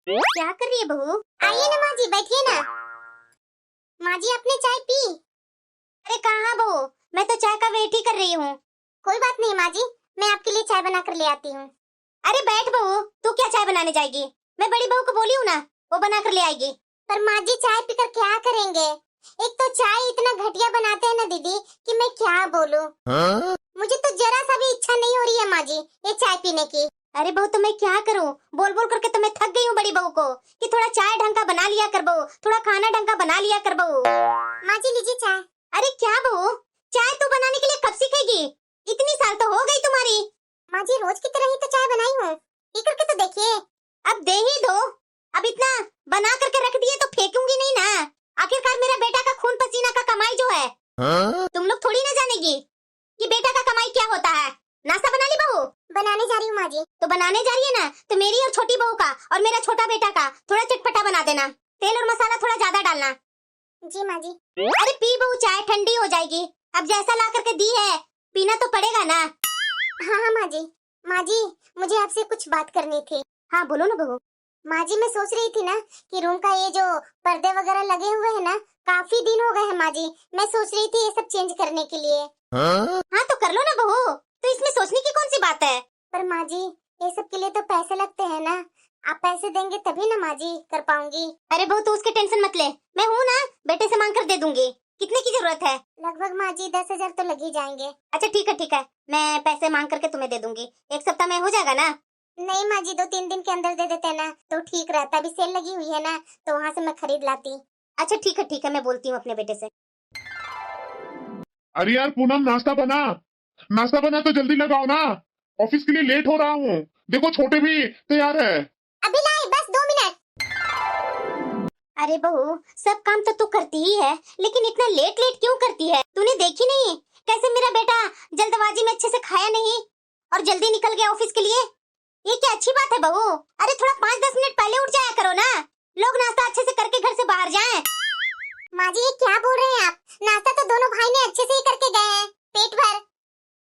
क्या कर रही है बहू? आइए ना माँ जी, बैठिए ना। माँ जी आपने चाय पी? अरे कहाँ बहू, मैं तो चाय का वेट ही कर रही हूँ। कोई बात नहीं माँ जी, मैं आपके लिए चाय बना कर ले आती हूँ। अरे बैठ बहू, तू क्या चाय बनाने जाएगी? मैं बड़ी बहू को बोली हूँ ना, वो बना कर ले आएगी। पर माँ जी चाय पीकर क्या करेंगे? एक तो चाय इतना घटिया बनाते हैं ना दीदी कि मैं क्या बोलूँ। मुझे तो जरा सा भी इच्छा नहीं हो रही है माँ जी ये चाय पीने की। अरे बहू तो मैं क्या करूं, बोल बोल करके तो मैं थक गई हूँ बड़ी बहू को कि थोड़ा चाय ढंग का बना लिया कर बहू, थोड़ा खाना ढंग का बना लिया कर बहू। माँ जी लीजिए चाय। अरे क्या बहू, चाय तू बनाने के लिए कब सीखेगी? इतनी साल तो हो गई तुम्हारी। माँ जी रोज की तरह ही तो चाय बनाई हूँ, पी करके तो देखिए। अब दे ही दो, अब इतना बना करके रख दिए तो फेंकूंगी नहीं ना। आखिरकार मेरा बेटा का खून पसीना का कमाई जो है, तुम लोग थोड़ी ना जानेगी कि बेटा का कमाई क्या होता है। नाश्ता बना ली बहू? बनाने जा रही हूँ माँ जी। तो बनाने जा रही है ना, तो मेरी और छोटी बहू का और मेरा छोटा बेटा का थोड़ा चटपटा बना देना, तेल और मसाला थोड़ा ज्यादा डालना। जी माँ जी। अरे पी बहू, चाय ठंडी हो जाएगी। अब जैसा ला करके दी है पीना तो पड़ेगा ना। हाँ हाँ माँ जी। माँ जी मुझे आपसे कुछ बात करनी थी। हाँ बोलो ना बहू। माँ जी मैं सोच रही थी ना कि रूम का ये जो पर्दे वगैरह लगे हुए हैं ना, काफी दिन हो गए हैं माँ जी, मैं सोच रही थी ये सब चेंज करने के लिए। हाँ तो कर लो ना बहू, तो इसमें सोचने की कौन सी बात है? पर माँ जी ये सब के लिए तो पैसे लगते हैं ना, आप पैसे देंगे तभी ना माँ जी कर पाऊंगी। अरे बहू तू उसकी टेंशन मत ले, मैं हूँ ना, बेटे से मांग कर दे दूंगी। कितने की जरूरत है? लगभग माँ जी 10,000 तो लग ही जाएंगे। अच्छा ठीक है, मैं पैसे मांग करके तुम्हें दे दूंगी, एक सप्ताह में हो जाएगा ना? नहीं माँ जी 2-3 दिन के अंदर दे देते ना तो ठीक रहता, अभी सेल लगी हुई है ना तो वहाँ से मैं खरीद लाती। अच्छा ठीक है, मैं बोलती हूँ अपने बेटे से। अरे यार पूनम, नाश्ता बना तो जल्दी लगाओ ना, ऑफिस के लिए लेट हो रहा हूँ। देखो छोटे भी तैयार है। अभी लाई, बस 2 मिनट। अरे बहू सब काम तो तू करती ही है, लेकिन इतना लेट लेट क्यों करती है? तूने देखी नहीं कैसे मेरा बेटा जल्दबाजी में अच्छे से खाया नहीं और जल्दी निकल गया ऑफिस के लिए? ये क्या अच्छी बात है बहू? अरे थोड़ा 5-10 मिनट पहले उठ जाया करो ना, लोग नाश्ता अच्छे से करके घर से बाहर जाएं। माँ जी ये क्या बोल रहे हैं आप? नाश्ता तो दोनों भाई ने अच्छे से ही करके गए हैं, पेट भर।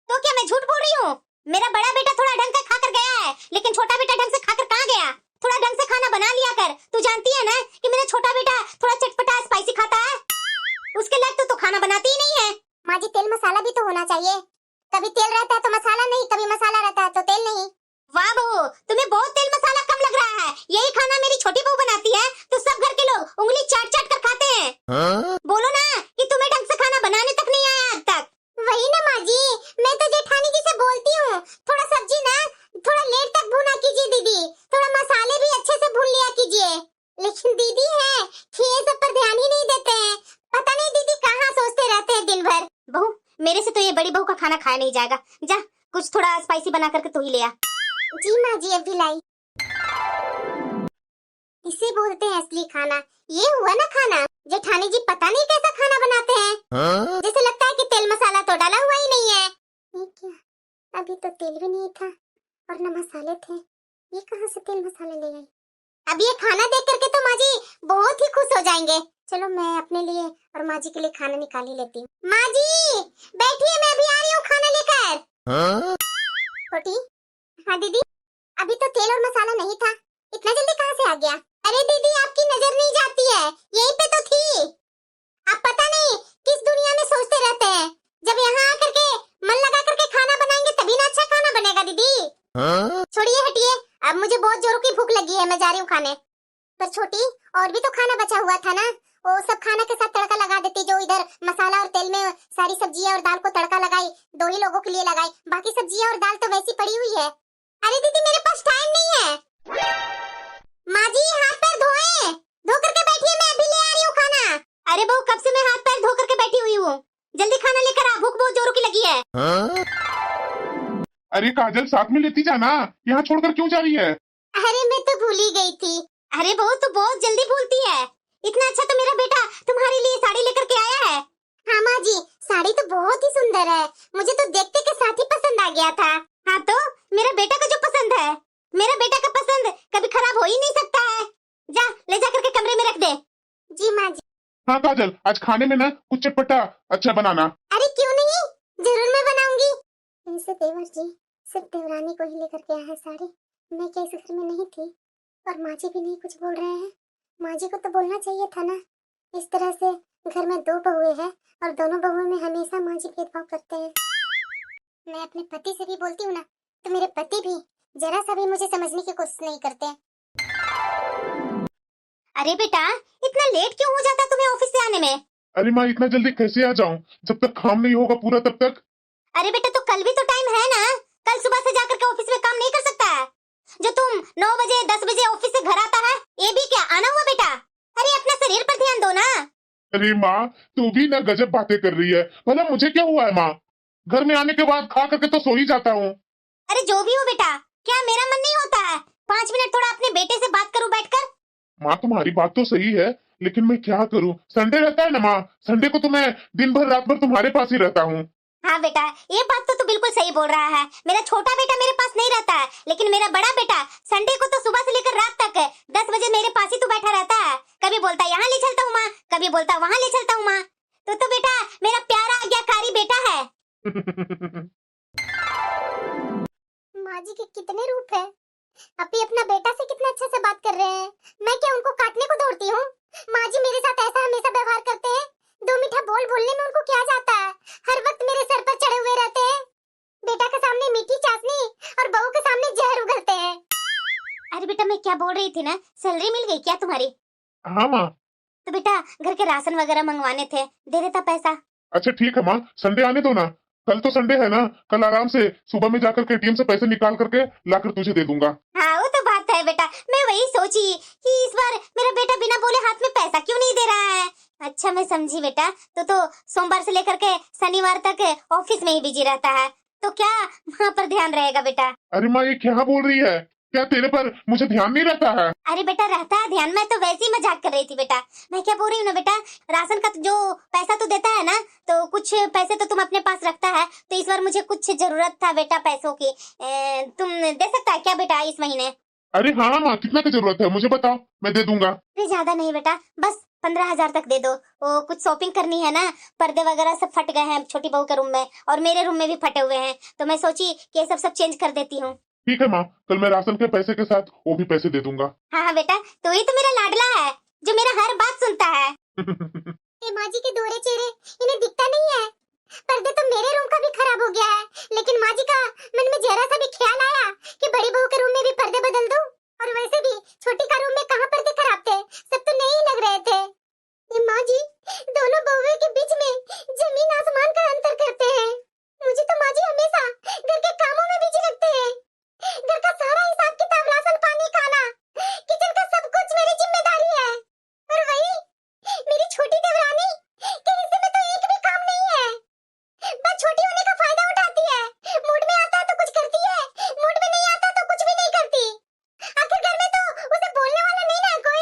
तो क्या मैं झूठ बोल रही हूँ? मेरा बड़ा बेटा थोड़ा ढंग का खाकर गया है, लेकिन छोटा बेटा ढंग से खाकर कहाँ गया? थोड़ा ढंग से खाना बना लिया कर, तू जानती है ना कि मेरा छोटा बेटा थोड़ा चटपटा स्पाइसी खाता है। उसके लायक तो खाना बनाती ही नहीं है। माँ जी तेल मसाला भी तो होना चाहिए, कभी तेल रहता है तो मसाला नहीं, कभी मसाला रहता है तो तेल नहीं। वाह बहू तुम्हें बहुत तेल मसाला कम लग रहा है, यही खाना मेरी छोटी बहू बनाती है तो सब घर के लोग उंगली चाट चाट कर खाते हैं। बोलो ना कि तुम्हें ढंग से खाना बनाने तक नहीं आया आज तक। वही ना माँ जी, मैं तो जेठानी जी से बोलती हूँ थोड़ा सब्जी ना थोड़ा लेट तक भुना कीजिए दीदी, थोड़ा मसाले भी अच्छे से भून लिया कीजिए, लेकिन दीदी है ये सब पर ध्यान ही नहीं देते हैं। पता नहीं दीदी कहाँ सोचते रहते हैं दिन भर। बहू मेरे से तो ये बड़ी बहू का खाना खाया नहीं जाएगा, जा कुछ थोड़ा स्पाइसी बना करके तू ही ले आ। जी माँ जी अभी लाई। इसे बोलते हैं असली खाना, ये हुआ ना खाना। जेठानी जी पता नहीं कैसा खाना बनाते हैं, जैसे लगता है कि तेल मसाला तो डाला हुआ ही नहीं है। ये क्या, अभी तो तेल भी नहीं था और न मसाले थे, ये कहाँ से तेल मसाला ले आई? अब ये खाना देख करके तो माँ जी बहुत ही खुश हो जाएंगे। चलो मैं अपने लिए और माँ जी के लिए खाना निकाल ही लेती हूँ। माँ जी बैठिए, मैं अभी आ रही हूँ खाना लेकर। छोटी, हाँ दीदी, अभी तो तेल और मसाला नहीं था, इतना जल्दी कहाँ से आ गया? अरे दीदी आपकी नजर नहीं जाती है, यहीं पे तो थी। आप पता नहीं किस दुनिया में सोचते रहते हैं, जब यहाँ आकर के मन लगा करके खाना बनाएंगे तभी ना अच्छा खाना बनेगा दीदी। छोड़िए हटिए, अब मुझे बहुत जोरों की भूख लगी है, मैं जा रही हूँ खाने। पर छोटी और भी तो खाना बचा हुआ था ना, वो सब खाना के साथ तड़का लगा देती, जो इधर मसाला और तेल में सारी सब्जियां और दाल को तड़का लगाई, 2 ही लोगों के लिए लगाई, बाकी सब्जियां और दाल तो वैसी पड़ी हुई है। अरे दीदी मेरे पास टाइम नहीं है। माँ जी हाथ पैर धोए, धो करके बैठिए, मैं अभी ले आ रही हूँ खाना। अरे बहू कब से मैं हाथ पैर धो करके बैठी हुई हूँ, जल्दी खाना लेकर आ, भूख बहुत जोरों की लगी है। अरे काजल साथ में लेती जाना, यहाँ छोड़कर क्यों जा रही है? अरे मैं तो भूल ही गई थी। अरे बहू तो बहुत जल्दी भूलती है, इतना अच्छा तो मेरा बेटा तुम्हारे लिए साड़ी लेकर के आया है। हाँ माँ जी साड़ी तो बहुत ही सुंदर है, मुझे तो देखते के साथ ही पसंद आ गया था। हाँ तो मेरा बेटा का जो पसंद है, मेरा बेटा का पसंद कभी खराब हो ही नहीं सकता है, जा ले जा करके कमरे में रख दे। जी माँ जी। हाँ काजल, आज खाने में ना कुछ चटपटा अच्छा बनाना। अरे क्यों नहीं, जरूर मैं बनाऊंगी। ऐसे देवर जी सिर्फ देवरानी को ही लेकर के आया है साड़ी, मैं क्या इस घर में नहीं थी? और माँ जी भी नहीं कुछ बोल रहे हैं। माँ जी को तो बोलना चाहिए था ना। इस तरह से घर में दो बहुएं हैं और दोनों बहुओं में हमेशा माँ जी भेदभाव करते हैं। मैं अपने पति से भी बोलती हूँ ना, तो मेरे पति भी जरा सा भी मुझे समझने की कोशिश नहीं करते। अरे बेटा, इतना लेट क्यों हो जाता तुम्हें ऑफिस से आने में? अरे माँ, इतना जल्दी कैसे आ जाऊं? जब तक काम नहीं होगा पूरा तब तक। अरे बेटा, तो कल भी तो टाइम है ना। कल सुबह से जाकर के ऑफिस में काम नहीं कर सकता है? जो तुम 9 बजे 10 बजे ऑफिस से घर आता है, ये भी क्या आना हुआ बेटा? अरे अपना शरीर पर ध्यान दो ना। अरे माँ, तू भी ना गजब बातें कर रही है। भला मुझे क्या हुआ है माँ? घर में आने के बाद खा करके तो सो ही जाता हूँ। अरे जो भी हो बेटा, क्या मेरा मन नहीं होता है 5 मिनट थोड़ा अपने बेटे से बात करूं बैठकर? माँ, तुम्हारी बात तो सही है, लेकिन मैं क्या करूँ? संडे रहता है ना माँ, संडे को तो मैं दिन भर रात भर तुम्हारे पास ही रहता हूँ। हाँ बेटा, ये बात तो तू बिल्कुल सही बोल रहा है। मेरा छोटा बेटा मेरे पास नहीं रहता है, लेकिन मेरा बड़ा बेटा संडे को तो सुबह से लेकर रात तक 10 बजे मेरे पास ही तो बैठा रहता है। कभी बोलता है यहाँ ले चलता हूँ माँ, कभी बोलता है वहाँ ले चलता हूँ माँ। तो बेटा मेरा प्यारा आज्ञाकारी बेटा है। माँ जी के कितने रूप है। अभी अपना बेटा से कितना अच्छे से बात कर रहे हैं। मैं क्या उनको काटने को दौड़ती हूँ? माँ जी मेरे साथ ऐसा हमेशा व्यवहार करते हैं। दो मीठा बोलने में उनको क्या जाता है? हर वक्त मेरे सर पर चढ़े हुए रहते हैं। बेटा के सामने मीठी चाशनी और बहू के सामने जहर उगलते हैं। अरे बेटा, मैं क्या बोल रही थी ना, सैलरी मिल गई क्या तुम्हारी? हाँ माँ। तो बेटा घर के राशन वगैरह मंगवाने थे, दे देता पैसा। अच्छा ठीक है माँ, संडे आने दो ना। कल तो संडे है ना, कल आराम से सुबह में जाकर के एटीएम से पैसे निकाल करके लाकर तुझे दे दूंगा। हाँ वो तो बात है बेटा, मैं वही सोची कि इस बार मेरा बेटा बिना बोले हाथ में पैसा क्यों नहीं दे रहा है। अच्छा मैं समझी बेटा, तो सोमवार से लेकर के शनिवार तक ऑफिस में ही बिजी रहता है, तो क्या वहाँ पर ध्यान रहेगा बेटा? अरे माँ, ये क्या बोल रही है? क्या तेरे पर मुझे ध्यान नहीं रहता है? अरे बेटा रहता है ध्यान, मैं तो वैसे ही मजाक कर रही थी बेटा। मैं क्या बोल रही हूँ ना बेटा, राशन का जो पैसा तो देता है ना, तो कुछ पैसे तो तुम अपने पास रखता है, तो इस बार मुझे कुछ जरूरत था बेटा पैसों की। तुम दे सकता है क्या बेटा इस महीने? अरे हाँ माँ, कितना की जरूरत है मुझे बताओ, मैं दे दूंगा। अरे ज्यादा नहीं बेटा, बस 15,000 तक दे दो। वो कुछ शॉपिंग करनी है ना, पर्दे वगैरह सब फट गए हैं छोटी बहू के रूम में, और मेरे रूम में भी फटे हुए हैं, तो मैं सोची कि ये सब चेंज कर देती हूँ। ठीक है माँ, कल मैं राशन के पैसे के साथ वो भी पैसे दे दूंगा। हाँ हाँ बेटा, तो ही तो मेरा लाडला है जो मेरा हर बात सुनता है। ये माँ जी के दोहरे चेहरे इन्हें दिखता नहीं है। पर्दे तो मेरे रूम का भी खराब हो गया है, लेकिन माँ जी का मन में जरा सा भी ख्याल आया कि बड़ी बहू के रूम में भी पर्दे बदल दूं। और वैसे भी छोटी का रूम में कहाँ पर्दे खराब थे, सब तो नए ही लग रहे थे। ये माँ जी दोनों बहुओं के बीच में जमीन आसमान का अंतर करते हैं। मुझे तो माँ जी हमेशा घर के कामों में बिजी रखते हैं। घर का सारा हिसाब किताब, राशन पानी, खाना, किचन का सब कुछ मेरी जिम्मेदारी है। और वही मेरी छोटी देवरानी के हिस्से में तो एक भी काम नहीं है। बस छोटी होने का फायदा उठाती है। मूड में आता है तो कुछ करती है, मूड में नहीं आता तो कुछ भी नहीं करती। आखिर घर में तो उसे बोलने वाला नहीं ना कोई।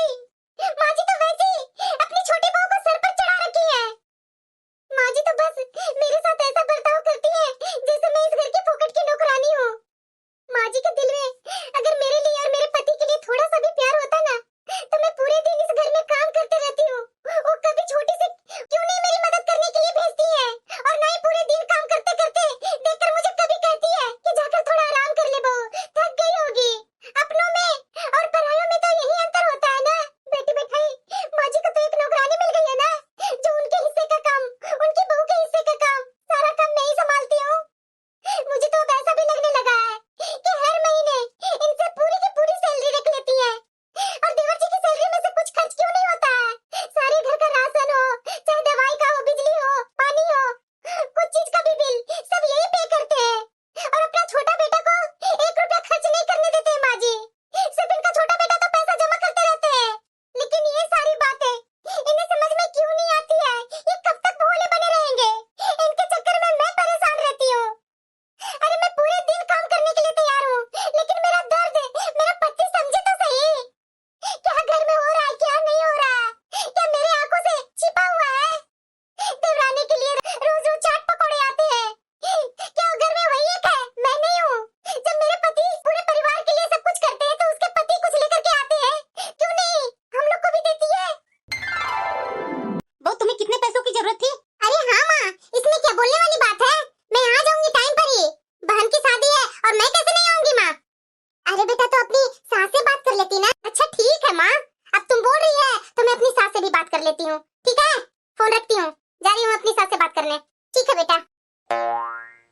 फोन रखती हूँ, जा रही हूँ अपनी सास से बात करने। ठीक है बेटा।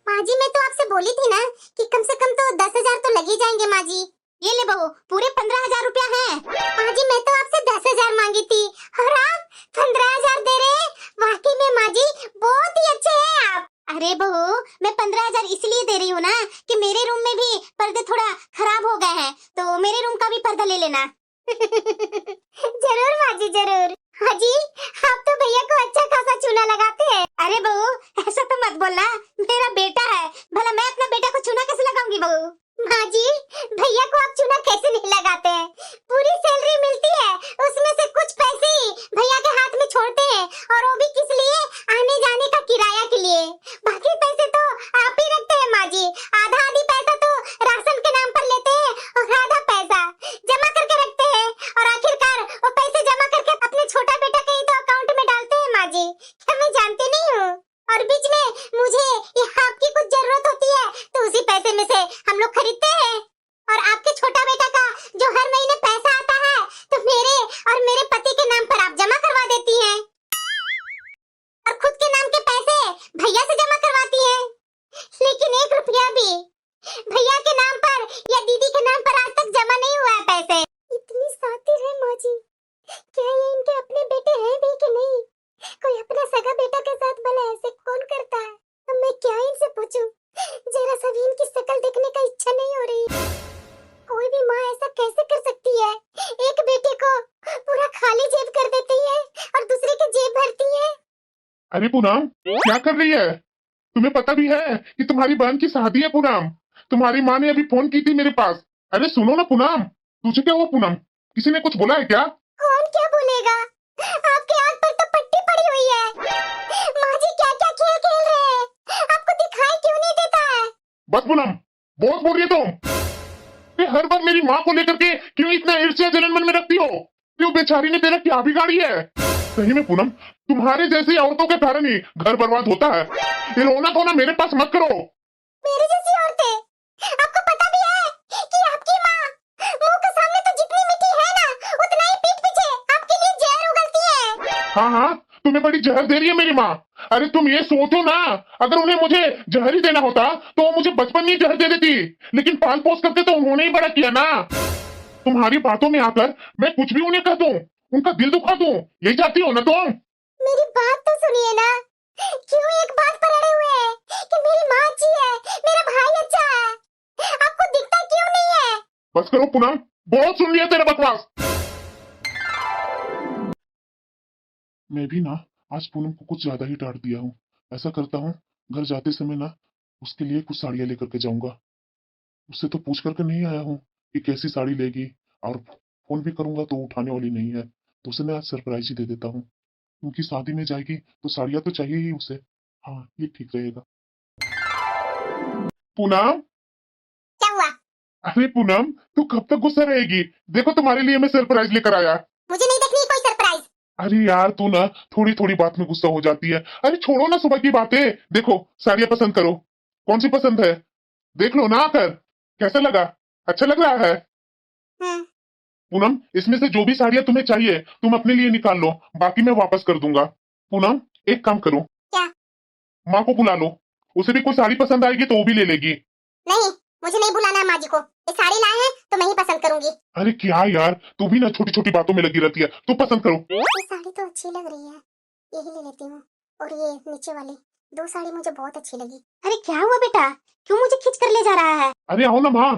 माँ जी मैं तो आपसे बोली थी ना कि कम से कम तो 10,000 तो लग ही जाएंगे माँ जी। ये ले बहू, पूरे 15,000 रुपया है। माँ जी मैं तो आपसे 10,000 मांगी थी और आप 15,000 दे रहे हैं। वाकई में माँ जी बहुत ही अच्छे हैं आप। अरे बहू, मैं 15,000 इसलिए दे रही हूँ ना कि मेरे रूम में भी पर्दे थोड़ा खराब हो गए हैं, तो मेरे रूम का भी पर्दा ले लेना। जरूर माँ जी जरूर। हाँ जी, आप तो भैया को अच्छा खासा चूना लगाते हैं। अरे बहू ऐसा तो मत बोलना, मेरा बेटा है, भला मैं अपना बेटा को चूना कैसे लगाऊंगी बहू। माँ जी भैया को आप चूना कैसे नहीं लगाते हैं? पूरी सैलरी मिलती है, उसमें से कुछ पैसे ही भैया के हाथ में छोड़ते हैं, और वो भी किस लिए? आने जाने का किराया के लिए। बाकी पैसे तो आप ही रखते हैं माँ जी। आधा आधी पैसा तो राशन के नाम पर लेते हैं और आधा पैसा जमा करके रखते हैं, और आखिरकार वो पैसे जमा करके अपने छोटा बेटा के ही तो अकाउंट में डालते हैं माँ जी। क्या मैं जानती नहीं हूँ? और बीच में मुझे आपकी कुछ जरूरत होती है तो उसी पैसे में से हम लोग खरीदते हैं, और आपके छोटा बेटा का जो हर महीने पैसा आता है तो मेरे और मेरे पति के नाम पर आप जमा करवा देती हैं, और खुद के नाम के पैसे भैया से जमा करवाती हैं। लेकिन 1 रुपया भी भैया के नाम पर या दीदी के नाम पर आज तक जमा नहीं हुआ है पैसे। इतनी शातिर है माँ जी, क्या ये इनके अपने बेटे हैं भी कि नहीं? कोई अपना सगा बेटा के साथ भला ऐसे कौन करता है? अब मैं क्या इनसे पूछूं? जरा सा भी इनकी शक्ल देखने का इच्छा नहीं हो रही। कोई भी माँ ऐसा कैसे कर सकती है? एक बेटे को पूरा खाली जेब कर देती है और दूसरे की जेब भरती है। अरे पूनम क्या कर रही है? तुम्हें पता भी है कि तुम्हारी बहन की शादी है पूनम? तुम्हारी माँ ने अभी फोन की थी मेरे पास। अरे सुनो ना पूनम, तुझे क्या हुआ पूनम? किसी ने कुछ बोला है क्या? कौन क्या बोलेगा? आपके आंख पर तो पट्टी पड़ी हुई है। माँ जी क्या क्या खेल खेल रहे हैं, आपको दिखाई क्यों नहीं देता है? बस पूनम, बहुत बोल रही है तुम। ये हर बार मेरी माँ को लेकर के क्यों इतना ईर्ष्या जलन मन में रखती हो? क्यों बेचारी ने तेरा क्या बिगाड़ी है? सही में पूनम, तुम्हारे जैसी औरतों के कारण ही घर बर्बाद होता है। ये रोना धोना मेरे पास मत करो। मेरी जैसी औरतें? आपको पता भी है कि आपकी माँ मुंह के सामने तो जितनी मीठी है ना, उतना ही पीठ पीछे आपके लिए जहर उगलती है। हाँ हाँ, तुम्हें बड़ी जहर दे रही है मेरी माँ। अरे तुम ये सोचो ना, अगर उन्हें मुझे जहर ही देना होता तो वो मुझे बचपन में ही जहर दे देती, लेकिन पाल पोस करके तो उन्होंने ही बड़ा किया ना। तुम्हारी बातों में आकर मैं कुछ भी उन्हें कह दूं, उनका दिल दुखा दूं, यही चाहती हो ना तुम? मेरी बात तो सुनिए ना, क्यों एक बात पर अड़े हुए हैं कि मेरी माँ अच्छी है, मेरा भाई अच्छा है? आपको दिखता क्यों नहीं है? बस करो पूनम, बहुत सुन लिया तेरा बकवास। मैं भी ना आज पूनम को कुछ ज्यादा ही डांट दिया हूँ। ऐसा करता हूँ, घर जाते समय ना उसके लिए कुछ साड़ियाँ लेकर के जाऊंगा। उससे तो पूछ करके नहीं आया हूँ कि कैसी साड़ी लेगी, और फोन भी करूंगा तो उठाने वाली नहीं है, तो उसे मैं आज सरप्राइज ही दे देता हूँ। क्योंकि शादी में जाएगी तो साड़ियाँ तो चाहिए ही उसे। हाँ ये ठीक रहेगा। पूनम, क्या हुआ? अरे पूनम तू कब तक गुस्सा रहेगी? देखो तुम्हारे लिए मैं सरप्राइज लेकर आया। मुझे नहीं देखनी कोई सरप्राइज। अरे यार तू ना थोड़ी थोड़ी बात में गुस्सा हो जाती है। अरे छोड़ो ना सुबह की बातें, देखो साड़ियाँ पसंद करो, कौन सी पसंद है देख लो ना आकर। कैसा लगा? अच्छा लग रहा है? पूनम इसमें से जो भी साड़ियाँ तुम्हें चाहिए तुम अपने लिए निकाल लो, बाकी मैं वापस कर दूंगा। पूनम एक काम करो, क्या? माँ को बुला लो, उसे भी कोई साड़ी पसंद आएगी तो वो भी ले लेगी। नहीं, मुझे नहीं बुलाना है माँ जी को। ये साड़ी लाए हैं तो मैं ही पसंद करूंगी। अरे क्या यार, तू भी ना छोटी छोटी बातों में लगी रहती है, तू पसंद करो। ये साड़ी तो अच्छी लग रही है, यही ले लेती हूँ। और ये नीचे वाली 2 साड़ी मुझे बहुत अच्छी लगी। अरे क्या हुआ बेटा, क्यों मुझे खींच कर ले जा रहा है? अरे आओ ना माँ,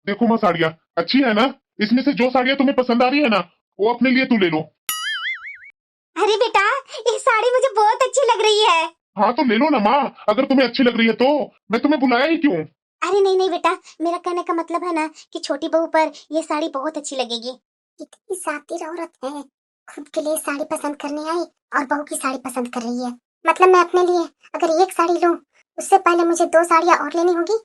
देखो माँ साड़ियाँ अच्छी है ना, इसमें से जो साड़ियाँ तुम्हें पसंद आ रही है ना वो अपने लिए तू ले लो। अरे बेटा ये साड़ी मुझे बहुत अच्छी लग रही है। हाँ तो ले लो ना माँ, अगर तुम्हें अच्छी लग रही है तो। मैं तुम्हें बुलाया ही क्यों? अरे नहीं नहीं बेटा, मेरा कहने का मतलब है ना कि छोटी बहू पर ये साड़ी बहुत अच्छी लगेगी। कितनी शातिर औरत है, खुद के लिए साड़ी पसंद करने आई और बहू की साड़ी पसंद कर रही है। मतलब मैं अपने लिए अगर एक साड़ी लूं, उससे पहले मुझे 2 साड़ियां और लेनी होगी,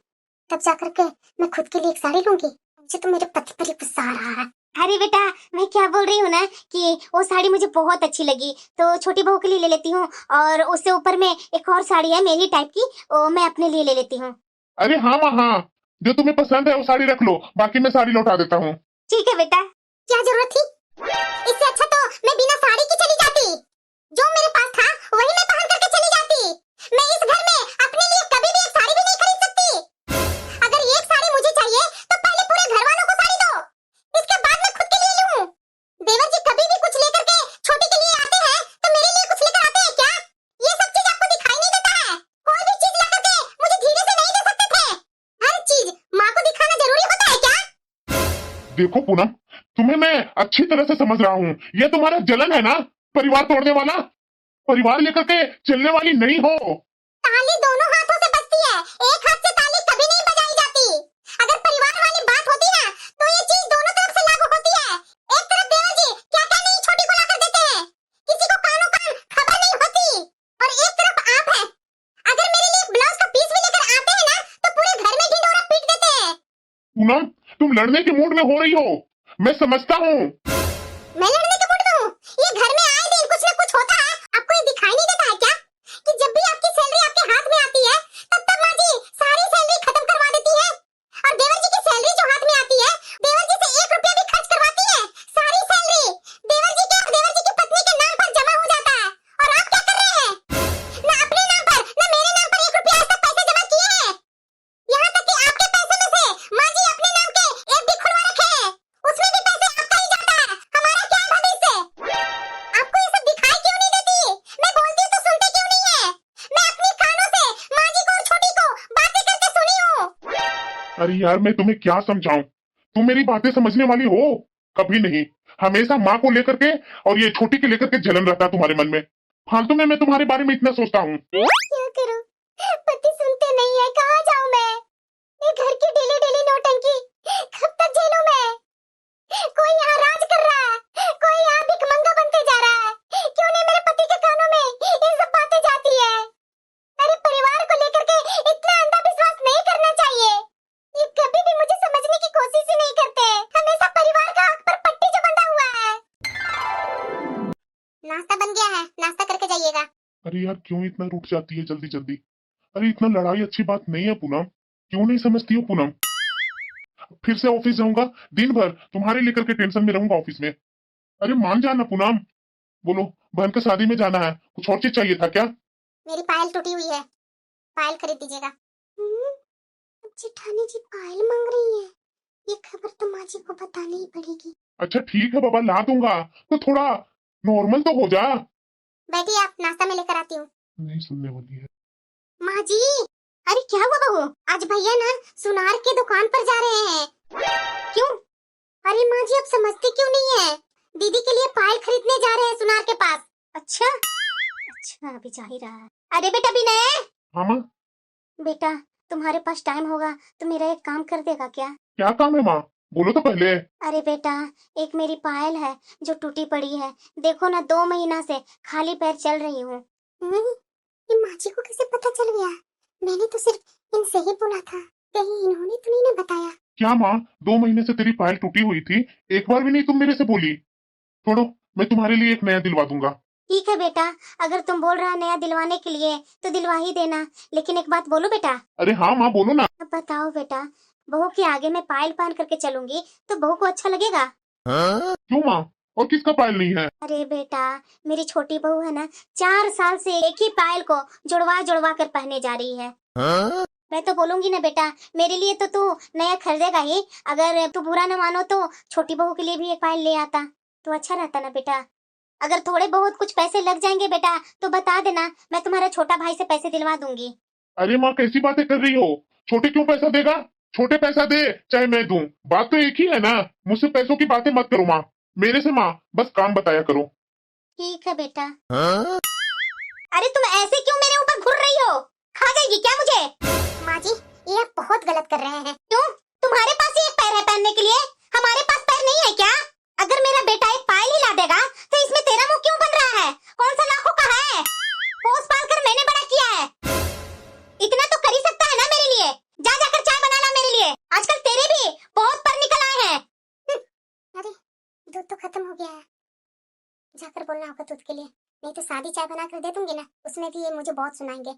तब जाकर के मैं खुद के लिए एक साड़ी लूंगी। मुझे तो मेरे पति पर ही गुस्सा आ रहा है। अरे बेटा मैं क्या बोल रही हूँ ना कि वो साड़ी मुझे बहुत अच्छी लगी तो छोटी बहू के लिए ले लेती हूँ, और उससे ऊपर में एक और साड़ी है मेरी टाइप की, वो मैं अपने लिए ले लेती हूँ। अरे हाँ माँ हाँ, जो तुम्हें पसंद है वो साड़ी रख लो, बाकी मैं साड़ी लौटा देता हूँ। ठीक है बेटा। क्या जरूरत थी? इससे अच्छा तो मैं बिना साड़ी की चली जाती। जो देखो पूनम, तुम्हें मैं अच्छी तरह से समझ रहा हूँ। ये तुम्हारा जलन है ना, परिवार तोड़ने वाला। परिवार लेकर के चलने वाली नहीं हो। ताली दोनों हाथों से बजती है, एक हाथ से ताली कभी नहीं बजाई जाती। अगर परिवार वाली बात होती ना तो ये चीज दोनों तरफ से लागू होती है। एक तरफ देवर जी क्या क्या नहीं छोटी को लाकर देते हैं, किसी को कानों कान खबर नहीं होती, और एक तरफ आप हैं, अगर मेरे लिए ब्लाउज का पीस भी लेकर आते हैं ना तो पूरे घर में ढिंढोरा पीट देते हैं। पूनम, तुम लड़ने के मूड में हो रही हो, मैं समझता हूँ। मैं लड़ने के मूड में हूँ? ये घर में आए दिन कुछ ना कुछ होता है, आपको ये दिखाई नहीं देता है क्या कि जब भी आपकी सैलरी आपके हाथ में आती है तब माँ जी सारी सैलरी खत्म करवा देती है, और देवर जी की सैलरी जो हाथ में आती है देवर जी से 1 रुपया भी खर्च करवाती है। सारी सैलरी देवर जी के और देवर जी की पत्नी के नाम पर जमा हो जाता है, और आप क्या कर रहे हैं? ना अपने नाम पर ना मेरे नाम पर 1 रुपया आज तक पैसे जमा किए हैं। यहाँ तक कि आपके पैसे में से माँ जी अपने नाम के एक भी खुलवा रखे हैं, उसमें भी पैसे आपका ही जाता है। हमारा क्या भविष्य? आपको ये सब दिखाई क्यों नहीं देती? मैं बोलती हूँ तो सुनते क्यों नहीं है? मैं अपने कानों से माँ जी को और छोटी को बातें करते सुनी हूँ। अरे यार, मैं तुम्हें क्या समझाऊं? तुम मेरी बातें समझने वाली हो? कभी नहीं। हमेशा माँ को लेकर के और ये छोटी के लेकर के जलन रहता है तुम्हारे मन में। फालतू में मैं तुम्हारे बारे में इतना सोचता हूँ। क्या करूं? पति सुनते नहीं है, कहाँ जाऊं मैं? ये घर की ढीली ढीली नौटंकी कब तक झेलूं मैं? कोई यहाँ राज कर रहा है, कोई यहाँ भिखमंगा बनते जा रहा है। क्यों नहीं मेरे पति के कानों में ये सब बातें जाती है? अरे परिवार को लेकर के इतना अंधविश्वास नहीं करना चाहिए। ये कभी भी मुझे समझने की कोशिश ही नहीं करते, हमेशा परिवार का आंख पर पट्टी जो बंधा हुआ है। नाश्ता बन गया है, नाश्ता करके जाइएगा। अरे यार, क्यों इतना रूठ जाती है जल्दी जल्दी? अरे इतना लड़ाई अच्छी बात नहीं है पूनम, क्यों नहीं समझती हो पूनम? फिर से ऑफिस जाऊंगा, दिन भर तुम्हारे लेकर के टेंशन में रहूंगा ऑफिस में। अरे मान जाना पूनम। बोलो, बहन का शादी में जाना है, कुछ और चीज चाहिए था क्या? मेरी पायल टूटी हुई है, पायल खरीद दीजिएगा। जेठानी जी पायल मांग रही है, ये खबर तो माँ जी को बतानी ही पड़ेगी। अच्छा ठीक है बाबा, ला दूंगा, तो थोड़ा नॉर्मल तो हो जा। बैठिए, आप नाश्ता में लेकर आती हूँ। नहीं सुनने वाली है। माँ जी, अरे क्या हुआ बहू? आज भैया ना सुनार की दुकान पर जा रहे हैं। क्यों? अरे माँ जी, आप समझती क्यों नहीं है? दीदी के लिए पायल खरीदने जा रहे हैं सुनार के पास। अच्छा अच्छा, अभी जा ही रहा है। अरे बेटा विनय। हाँ माँ। बेटा, तुम्हारे पास टाइम होगा तो मेरा एक काम कर देगा क्या? क्या काम है माँ, बोलो तो पहले। अरे बेटा, एक मेरी पायल है जो टूटी पड़ी है, देखो ना 2 महीना से खाली पैर चल रही हूँ। ये माँ जी को कैसे पता चल गया? मैंने तो सिर्फ इनसे ही बोला था, कहीं इन्होंने तो नहीं ना बताया। क्या माँ, 2 महीने से तेरी पायल टूटी हुई थी, एक बार भी नहीं तुम मेरे से बोली। छोड़ो, मैं तुम्हारे लिए एक नया दिलवा दूंगा। ठीक है बेटा, अगर तुम बोल रहा है नया दिलवाने के लिए तो दिलवा ही देना, लेकिन एक बात बोलो बेटा। अरे हाँ माँ, बोलो ना। अब बताओ बेटा, बहू के आगे मैं पायल पहन करके चलूंगी तो बहू को अच्छा लगेगा? क्यों माँ, और किसका पायल नहीं है? अरे बेटा, मेरी छोटी बहू है ना, 4 साल से एक ही पायल को जुड़वा जुड़वा कर पहने जा रही है। मैं तो बोलूंगी ना बेटा, मेरे लिए तो तू नया खरीदेगा ही, अगर तू बुरा न मानो तो छोटी बहू के लिए भी एक पायल ले आता तो अच्छा रहता ना बेटा। अगर थोड़े बहुत कुछ पैसे लग जाएंगे बेटा तो बता देना, मैं तुम्हारे छोटा भाई से पैसे दिलवा दूंगी। अरे माँ, कैसी बातें कर रही हो? छोटे क्यों पैसा देगा? छोटे पैसा दे चाहे मैं दूं, बात तो एक ही है ना। मुझसे पैसों की बातें मत करो माँ, मेरे से माँ बस काम बताया करो। ठीक है बेटा। अरे तुम ऐसे क्यों मेरे ऊपर घुर रही हो? खा जाएगी क्या मुझे? माँ जी, ये आप बहुत गलत कर रहे हैं। क्यों? तुम्हारे पास ही एक पैर है पहनने के लिए, हमारे पास पैर नहीं है क्या? अगर मेरा बेटा एक पायल ही ला देगा तो इसमें तेरा मुंह क्यों बन रहा है? कौन सा लाखों का है? पोस पाल कर मैंने बड़ा किया है, इतना तो कर ही सकता है ना मेरे लिए। जा जाकर चाय बना ला मेरे लिए, आजकल तेरे भी बहुत पर निकल आए हैं। अरे दूध तो खत्म हो गया है, जाकर बोलना होगा दूध के लिए, नहीं तो सादी चाय बना कर दे दूंगी ना, उसमें भी ये मुझे बहुत सुनाएंगे।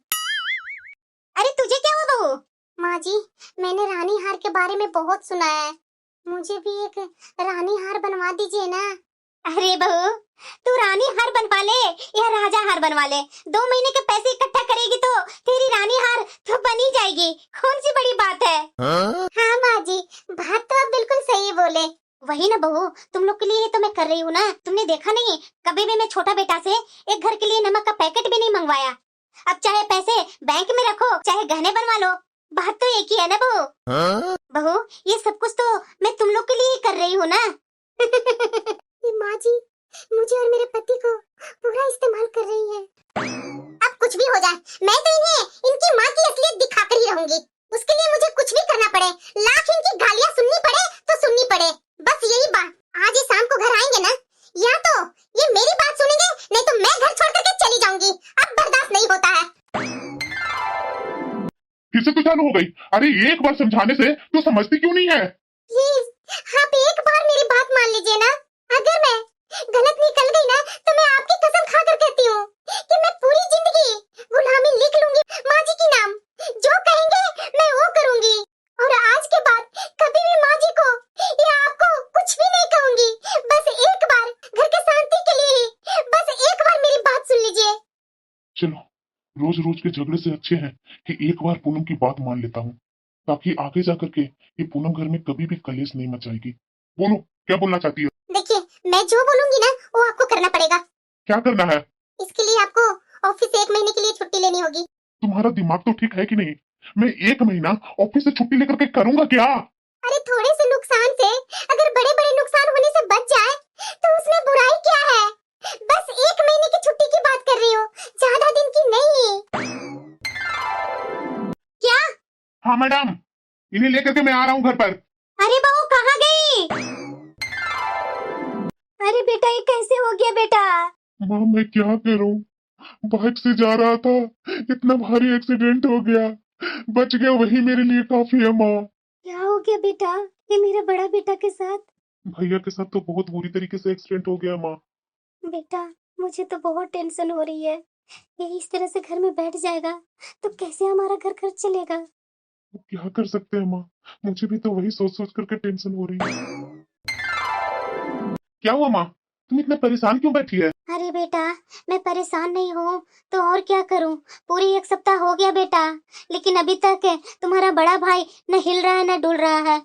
अरे तुझे क्या हुआ बहू? माँ जी, मैंने रानी हार के बारे में बहुत सुना है, मुझे भी एक रानी हार बनवा दीजिए ना। अरे बहू, तू रानी हार बनवा ले या राजा हार बनवा ले, 2 महीने के पैसे इकट्ठा करेगी तो तेरी रानी हार तो बन ही जाएगी, कौन सी बड़ी बात है? हाँ माँ जी, बात तो आप बिल्कुल सही बोले। वही ना बहू, तुम लोग के लिए तो मैं कर रही हूँ ना, तुमने देखा नहीं कभी भी मैं छोटा बेटा से एक घर के लिए नमक का पैकेट भी नहीं मंगवाया। अब चाहे पैसे बैंक में रखो चाहे गहने बनवा लो, बात तो एक ही है ना बहू। बहू, ये सब कुछ तो मैं तुम लोग के लिए ही कर रही हूँ ना। माँ जी, मुझे और मेरे पति को पूरा इस्तेमाल कर रही है। अब कुछ भी हो जाए, मैं तो इन्हें इनकी माँ की असलियत दिखाकर ही रहूंगी। उसके लिए मुझे कुछ भी करना पड़े, लाख इनकी गालियाँ सुननी पड़े तो सुननी पड़े, बस यही बात। आज ही शाम को घर आएंगे ना, या तो ये मेरी बात सुनेंगे, नहीं तो मैं घर छोड़ करके चली जाऊंगी। अब बर्दाश्त नहीं होता है। फिर से तू चालू हो गई। अरे एक बार समझाने से तू समझती क्यों नहीं है? प्लीज आप एक बार मेरी बात मान लीजिए ना। अगर मैं गलत निकल गई ना, तो मैं आपकी कसम खाकर कहती हूँ कि मैं पूरी जिंदगी गुलामी लिख लूंगी माँ जी की नाम। जो कहेंगे मैं वो करूंगी, और आज के बाद कभी भी माँ जी को या आपको कुछ भी नहीं कहूंगी। बस एक बार घर के शांति के लिए ही, बस एक बार मेरी बात सुन लीजिए। चलो, रोज रोज के झगड़े से अच्छे हैं कि एक बार पूनम की बात मान लेता हूँ, ताकि आगे जाकर के ये पूनम घर में कभी भी कलेश नहीं मचाएगी। बोलो, क्या बोलना चाहती हो? देखिए, मैं जो बोलूंगी ना वो आपको करना पड़ेगा। क्या करना है? इसके लिए आपको ऑफिस से 1 महीने के लिए छुट्टी लेनी होगी। तुम्हारा दिमाग तो ठीक है कि नहीं? मैं 1 महीना ऑफिस से छुट्टी लेकर के करूंगा क्या? अरे थोड़े से नुकसान से अगर बड़े बड़े नुकसान होने से बच जाए तो उसमें बुराई क्या है। बस 1 महीने की छुट्टी की बात कर रही हूँ, ज्यादा दिन की नहीं। क्या? हाँ मैडम, इन्हें लेकर के मैं आ रहा हूँ घर पर। अरे बहू कहाँ गई? अरे बेटा, ये कैसे हो गया बेटा? माँ मैं क्या करूँ, बाइक से जा रहा था, इतना भारी एक्सीडेंट हो गया, बच गया वही मेरे लिए काफी है माँ। क्या हो गया बेटा? ये मेरा बड़ा बेटा के साथ? भैया के साथ तो बहुत बुरी तरीके से एक्सीडेंट हो गया माँ। बेटा, मुझे तो बहुत टेंशन हो रही है। ये इस तरह से घर में बैठ जाएगा तो कैसे हमारा घर खर्च चलेगा? तो क्या कर सकते हैं माँ, मुझे भी तो वही सोच सोच करके टेंशन हो रही है। क्या हुआ माँ, तुम इतना परेशान क्यों बैठी है? अरे बेटा, मैं परेशान नहीं हूँ तो और क्या करूँ। पूरी 1 सप्ताह हो गया बेटा, लेकिन अभी तक तुम्हारा बड़ा भाई न हिल रहा है न डुल रहा है।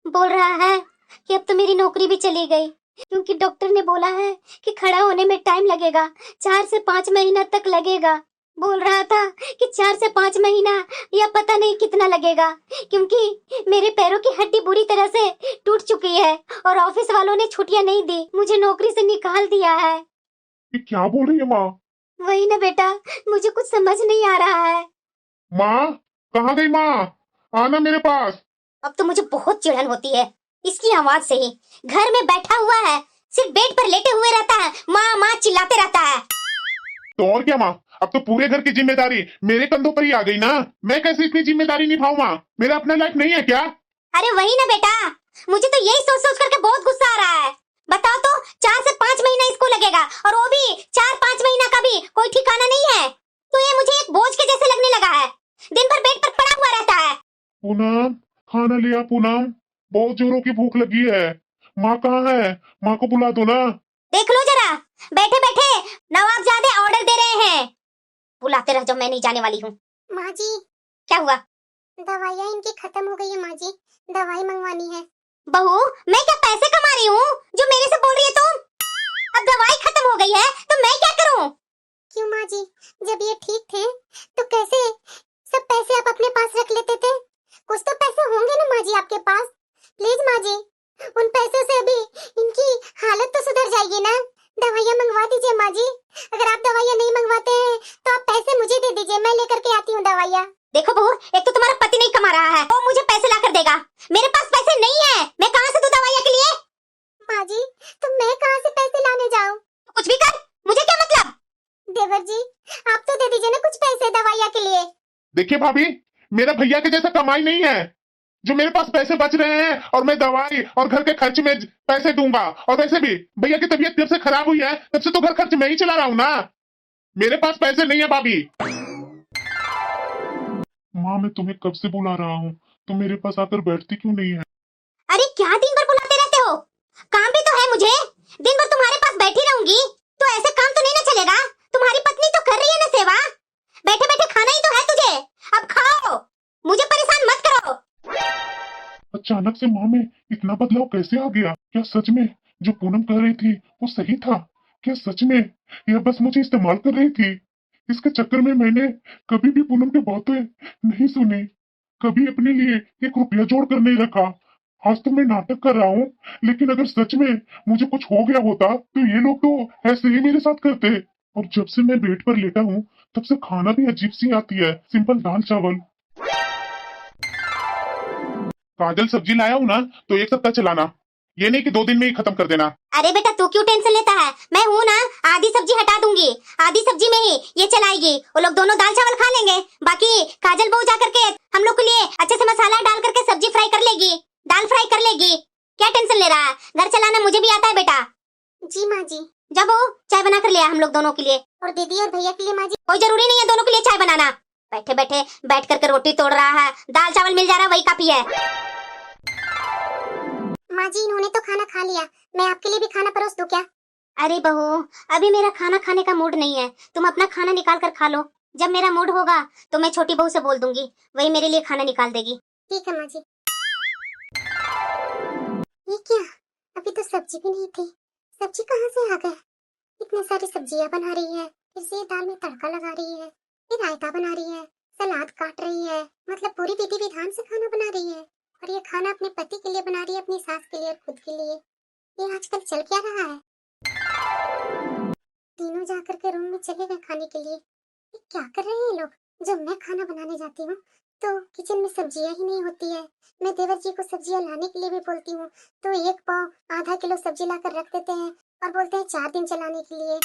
बोल रहा है कि अब तो मेरी नौकरी भी चली गई, क्योंकि डॉक्टर ने बोला है कि खड़ा होने में टाइम लगेगा, 4 से 5 महीना तक लगेगा। बोल रहा था कि 4 से 5 महीना या पता नहीं कितना लगेगा, क्योंकि मेरे पैरों की हड्डी बुरी तरह से टूट चुकी है और ऑफिस वालों ने छुट्टियां नहीं दी, मुझे नौकरी से निकाल दिया है। ये क्या बोल रही है माँ? वही ना बेटा, मुझे कुछ समझ नहीं आ रहा है। माँ, कहाँ गई माँ? आना मेरे पास। अब तो मुझे बहुत चिढ़न होती है इसकी आवाज से ही। घर में बैठा हुआ है, सिर्फ बेड पर लेटे हुए रहता है, माँ माँ चिल्लाते रहता है। तो और क्या माँ, अब तो पूरे घर की जिम्मेदारी मेरे कंधों पर ही आ गई ना। मैं कैसे इतनी जिम्मेदारी निभाऊं माँ, मेरा अपना लाइफ नहीं है क्या? अरे वही ना बेटा, मुझे तो यही सोच सोच करके बहुत गुस्सा आ रहा है। बताओ तो, 4 से 5 महीना इसको लगेगा, और वो भी 4-5 महीना का भी कोई ठिकाना नहीं है। तो ये मुझे एक बोझ के जैसे लगने लगा है, दिन भर बेड पर पड़ा हुआ रहता है। पूनम, खाना लिया पूनम, बहुत जोरों की भूख लगी है। माँ कहाँ है? माँ को बुला दो ना। देख लो जरा, बैठे बैठे नवाबजादे ऑर्डर दे रहे हैं। बुलाते रह जाओ, मैं नहीं जाने वाली हूँ। माँ जी, क्या हुआ? दवाइयाँ इनकी खत्म हो गई है माँ जी, दवाई मंगवानी है। बहू, मैं क्या पैसे कमा रही हूँ जो मेरे से बोल रही है तुम? अब दवाई खत्म हो गई है तो मैं क्या करूँ? क्यों माँ जी, जब ये ठीक थे तो कैसे सब पैसे आप अपने पास रख लेते थे? कुछ तो पैसे होंगे ना माँ जी आपके पास। प्लीज माँ जी, उन पैसों से अभी इनकी हालत तो सुधर जाएगी ना। दवाइयाँ मंगवा दीजिए माँ जी। अगर आप दवाइयाँ नहीं मंगवाते हैं तो आप पैसे मुझे दे दीजिए, मैं लेकर के आती हूँ दवाइयाँ। देखो बहू, एक तो तुम्हारा पति नहीं कमा रहा है, वो मुझे पैसे ला कर देगा, मेरे पास पैसे नहीं है, मैं कहाँ से दूं दवाइयाँ के लिए? माँ जी, तो मैं कहाँ से पैसे लाने जाऊँ? कुछ भी कर, मुझे क्या मतलब? देवर जी, आप तो दे दीजिए ना कुछ पैसे दवाइयाँ के लिए। देखिए भाभी, मेरा भैया के जैसा कमाई नहीं है जो मेरे पास पैसे बच रहे हैं और मैं दवाई और घर के खर्च में पैसे दूंगा। और वैसे भी भैया की तबीयत जब से खराब हुई है तब से तो घर खर्च मैं ही चला रहा हूँ ना। मेरे पास पैसे नहीं है भाभी। माँ, मैं तुम्हें कब से बुला रहा हूँ, तुम मेरे पास आकर बैठती क्यों नहीं है? अरे क्या दिन भर बुलाते रहते हो? काम भी तो है मुझे, दिन भर तुम्हारे पास बैठी रहूंगी तो ऐसे काम तो नहीं ना चलेगा। तुम्हारी पत्नी तो कर रही है ना सेवा, बैठे बैठे खाना ही तो है तुझे, अब खाओ, मुझे परेशान मत करो। अचानक से माँ में इतना बदलाव कैसे आ गया? क्या सच में जो पूनम कह रही थी वो सही था? क्या सच में यह बस मुझे इस्तेमाल कर रही थी? इसके चक्कर में मैंने कभी भी पूनम की बातें नहीं सुनी। कभी अपने लिए 1 रुपया जोड़ कर नहीं रखा। आज तो मैं नाटक कर रहा हूँ, लेकिन अगर सच में मुझे कुछ हो गया होता तो ये लोग तो ऐसे ही मेरे साथ करते। और जब से मैं बेड पर लेटा हूँ तब से खाना भी अजीब सी आती है, सिंपल दाल चावल। काजल, सब्जी लाया हूँ ना, तो 1 सप्ताह चलाना, ये नहीं कि 2 दिन में ही खत्म कर देना। अरे बेटा तू क्यों टेंशन लेता है, मैं हूँ ना, आधी सब्जी हटा दूंगी, आधी सब्जी में ही ये चलाएगी। वो लोग दोनों दाल चावल खा लेंगे, बाकी काजल बहू जा करके हम लोग के लिए अच्छे से मसाला डाल करके सब्जी फ्राई कर लेगी, दाल फ्राई कर लेगी। क्या टेंशन ले रहा है, घर चलाना मुझे भी आता है बेटा। जी माँ जी। जब वो चाय बना कर ले हम लोग दोनों के लिए, और दीदी और भैया के लिए। माँ जी कोई जरूरी नहीं है दोनों के लिए चाय बनाना, बैठे बैठे बैठ करके रोटी तोड़ रहा है, दाल चावल मिल जा रहा है वही काफी है। माँ जी इन्होंने तो खाना खा लिया, मैं आपके लिए भी खाना परोस दूं क्या? अरे बहू अभी मेरा खाना खाने का मूड नहीं है, तुम अपना खाना निकाल कर खा लो, जब मेरा मूड होगा तो मैं छोटी बहू से बोल दूंगी, वही मेरे लिए खाना निकाल देगी। ठीक है माँ जी। ये क्या, अभी तो सब्जी भी नहीं थी, सब्जी कहाँ से आ गए? इतनी सारी सब्जियां बना रही है, फिर से दाल में तड़का लगा रही है, फिर रायता बना रही है, सलाद काट रही है, मतलब पूरी विधि विधान से खाना बना रही है। और ये खाना अपने पति के लिए बना रही है, अपनी सास के लिए और खुद के लिए। ये आजकल चल क्या रहा है? तीनों जाकर के रूम में चले गए खाने के लिए। ये क्या कर रहे हैं ये लोग? जब मैं खाना बनाने जाती हूँ तो किचन में सब्जियां ही नहीं होती है। मैं देवर जी को सब्जियां लाने के लिए भी बोलती हूँ तो 1 पाव आधा किलो सब्जी लाकर रख देते हैं और बोलते हैं 4 दिन चलाने के लिए।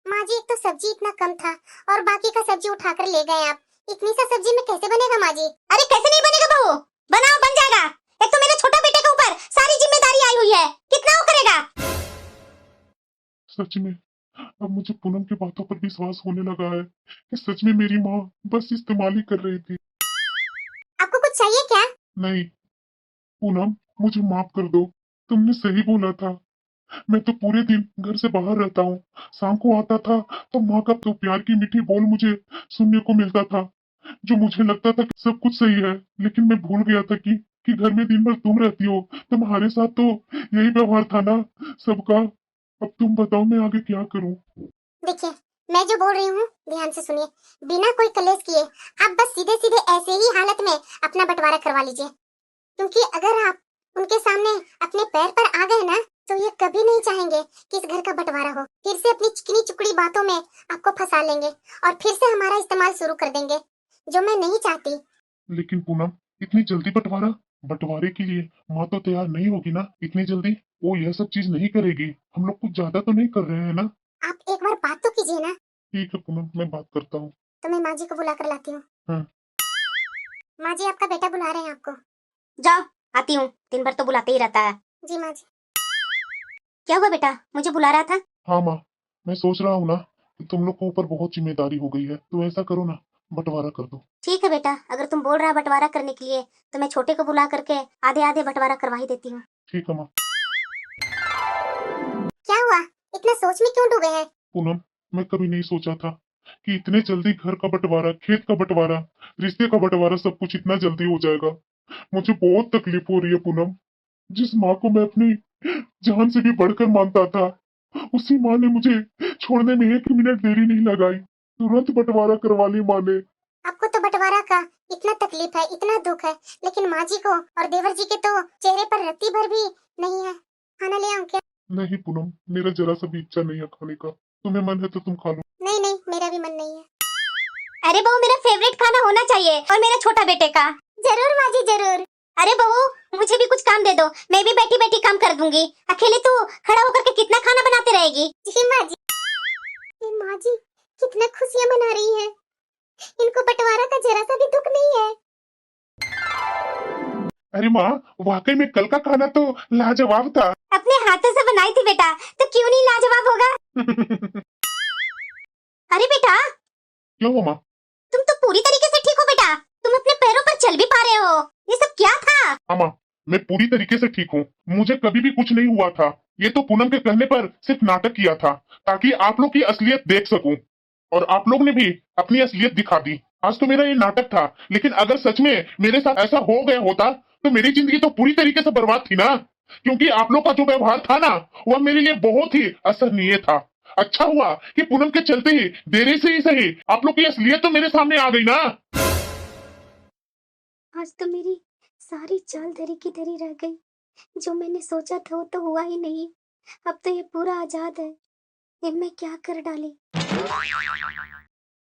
माँ जी एक तो सब्जी इतना कम था और बाकी का सब्जी उठाकर ले गए आप, इतनी सा सब्जी में कैसे बनेगा माँ जी? अरे कैसे नहीं बनेगा बहू, बनाओ बन जाएगा। एक तो मेरे छोटा बेटे के ऊपर सारी जिम्मेदारी आई हुई है, कितना वो करेगा? सच में अब मुझे पूनम की बातों पर विश्वास होने लगा है कि सच में मेरी माँ बस इस्तेमाल ही कर रही थी। आपको कुछ चाहिए क्या? नहीं पूनम, मुझे माफ कर दो, तुमने सही बोला था। मैं तो पूरे दिन घर से बाहर रहता हूँ, शाम को आता था तो माँ का तो प्यार की मीठी बोल मुझे सुनने को मिलता था, जो मुझे लगता था कि सब कुछ सही है। लेकिन मैं भूल गया था कि घर में दिन भर तुम रहती हो, तुम्हारे साथ तो यही व्यवहार था ना सबका। अब तुम बताओ मैं आगे क्या करूं? देखिए मैं जो बोल रही हूँ ध्यान से सुनिए, बिना कोई कलेश किए आप बस सीधे सीधे ऐसे ही हालत में अपना बंटवारा करवा लीजिए, क्योंकि अगर आप उनके सामने अपने पैर पर आ गए ना तो ये कभी नहीं चाहेंगे कि इस घर का बंटवारा हो, फिर से अपनी चिकनी चुकड़ी बातों में आपको फंसा लेंगे और फिर से हमारा इस्तेमाल शुरू कर देंगे, जो मैं नहीं चाहती। लेकिन पूनम इतनी जल्दी बंटवारा, बंटवारे के लिए माँ तो तैयार नहीं होगी ना इतनी जल्दी, वो यह सब चीज नहीं करेगी। हम लोग कुछ ज्यादा तो नहीं कर रहे हैं ना? आप एक बार बात तो कीजिए ना। ठीक है पूनम, मैं बात करता हूँ। तो मैं माँ जी को बुला कर लाती हूँ। हाँ। माँ जी आपका बेटा बुला रहे हैं आपको। जाओ आती हूँ, दिन भर तो बुलाते ही रहता है। जी माँ जी। क्या हुआ बेटा, मुझे बुला रहा था? हाँ माँ, मैं सोच रहा हूँ ना कि तुम लोग को ऊपर बहुत जिम्मेदारी हो गई है, तो ऐसा करो ना, बंटवारा कर दो। ठीक है बेटा, अगर तुम बोल रहा है बंटवारा करने के लिए तो मैं छोटे को बुला करके आधे आधे बंटवारा करवा ही देती हूँ। ठीक है माँ। क्या हुआ, इतना सोच में क्यों डूबे हैं? पूनम मैं कभी नहीं सोचा था कि इतने जल्दी घर का बंटवारा, खेत का बंटवारा, रिश्ते का बंटवारा सब कुछ इतना जल्दी हो जाएगा। मुझे बहुत तकलीफ हो रही है पूनम। जिस माँ को मैं अपनी जान से भी बढ़कर मानता था, उसी माँ ने मुझे छोड़ने में 1 मिनट देरी नहीं लगाई, तुरंत बंटवारा करवा ली माँ ने। आपको तो बंटवारा का इतना तकलीफ है, इतना दुख है, लेकिन माँ जी को और देवर जी के तो चेहरे पर रत्ती भर भी नहीं है। खाना ले आऊं क्या? नहीं पूनम, मेरा जरा सा भी इच्छा नहीं है खाने का, तुम्हें मन है तो तुम खा लो। नहीं नहीं मेरा भी मन नहीं है। अरे बहू मेरा फेवरेट खाना होना चाहिए और मेरा छोटा बेटे का। जरूर माँ जी जरूर। अरे बहू मुझे भी कुछ काम दे दो, मैं भी बैठी बैठी काम कर दूंगी, अकेले तू खड़ा होकर के कितना खाना बनाते रहेगी। जी माँ जी। ये माँ जी कितना खुशियाँ मना रही है, इनको बंटवारा का जरा सा भी दुख नहीं है। अरे माँ, वाकई में कल का खाना तो लाजवाब था। अपने हाथों से बनाई थी बेटा, तो क्यों नहीं लाजवाब होगा? अरे बेटा क्यों हुआ माँ? तुम तो पूरी तरीके से ठीक हो बेटा, तुम अपने पैरों पर चल भी पा रहे हो, ये सब क्या था? हाँ माँ, मैं पूरी तरीके से ठीक हूँ, मुझे कभी भी कुछ नहीं हुआ था। ये तो पूनम के कहने पर सिर्फ नाटक किया था ताकि आप लोग की असलियत देख सकूं, और आप लोग ने भी अपनी असलियत दिखा दी। आज तो मेरा ये नाटक था, लेकिन अगर सच में मेरे साथ ऐसा हो गया होता तो मेरी जिंदगी तो पूरी तरीके से बर्बाद थी ना, क्योंकि आप लोग का जो व्यवहार था ना वह मेरे लिए बहुत ही असहनीय था। अच्छा हुआ कि पूनम के चलते ही देरी से ही सही आप लोग की असलियत तो मेरे सामने आ गई ना। आज तो मेरी सारी चाल धरी की धरी रह गई। जो मैंने सोचा था वो तो हुआ ही नहीं। अब तो ये पूरा आजाद है। ये मैं क्या कर डाली।